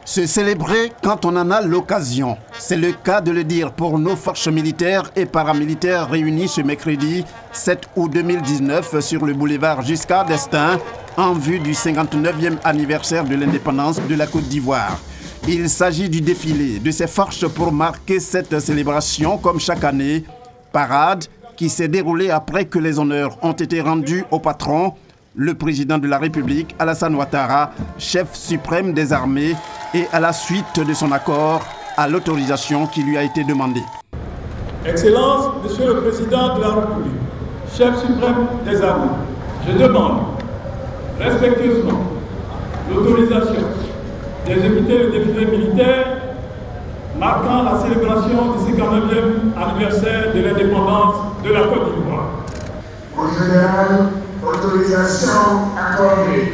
Se célébrer quand on en a l'occasion. C'est le cas de le dire pour nos forces militaires et paramilitaires réunies ce mercredi 7 août 2019 sur le boulevard Giscard d'Estaing en vue du 59e anniversaire de l'indépendance de la Côte d'Ivoire. Il s'agit du défilé de ces forces pour marquer cette célébration comme chaque année. Parade qui s'est déroulée après que les honneurs ont été rendus au patron, le président de la République, Alassane Ouattara, chef suprême des armées, et à la suite de son accord à l'autorisation qui lui a été demandée. Excellence, Monsieur le Président de la République, chef suprême des armées, je demande respectueusement l'autorisation d'exécuter le défilé militaire marquant la célébration du 59e anniversaire de l'indépendance de la Côte d'Ivoire. Au général, autorisation accordée.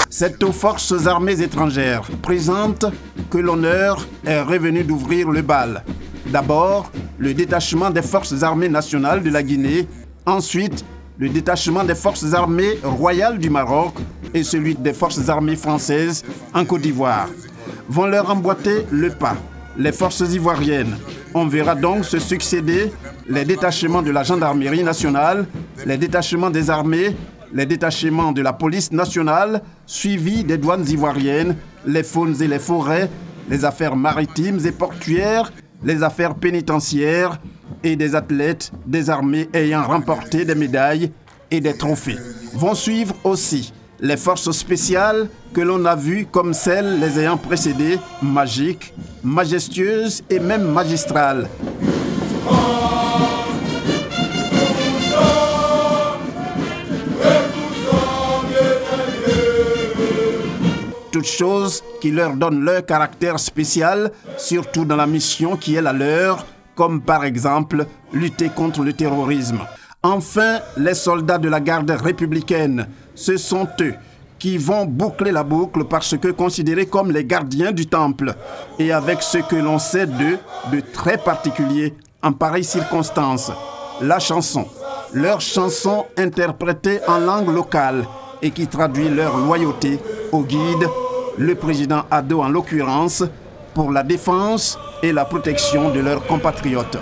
C'est aux forces armées étrangères présentes que l'honneur est revenu d'ouvrir le bal. D'abord, le détachement des forces armées nationales de la Guinée, ensuite, le détachement des forces armées royales du Maroc et celui des forces armées françaises en Côte d'Ivoire. Vont leur emboîter le pas, les forces ivoiriennes. On verra donc se succéder les détachements de la gendarmerie nationale, les détachements des armées, les détachements de la police nationale, suivis des douanes ivoiriennes, les faunes et les forêts, les affaires maritimes et portuaires, les affaires pénitentiaires et des athlètes des armées ayant remporté des médailles et des trophées. Vont suivre aussi les forces spéciales que l'on a vues comme celles les ayant précédées, magiques, majestueuses et même magistrales. Toutes choses qui leur donnent leur caractère spécial, surtout dans la mission qui est la leur, comme par exemple lutter contre le terrorisme. Enfin, les soldats de la garde républicaine, ce sont eux qui vont boucler la boucle parce que considérés comme les gardiens du temple et avec ce que l'on sait d'eux de très particulier en pareille circonstance, la chanson. Leur chanson interprétée en langue locale et qui traduit leur loyauté au guide, le président Ado en l'occurrence, pour la défense et la protection de leurs compatriotes.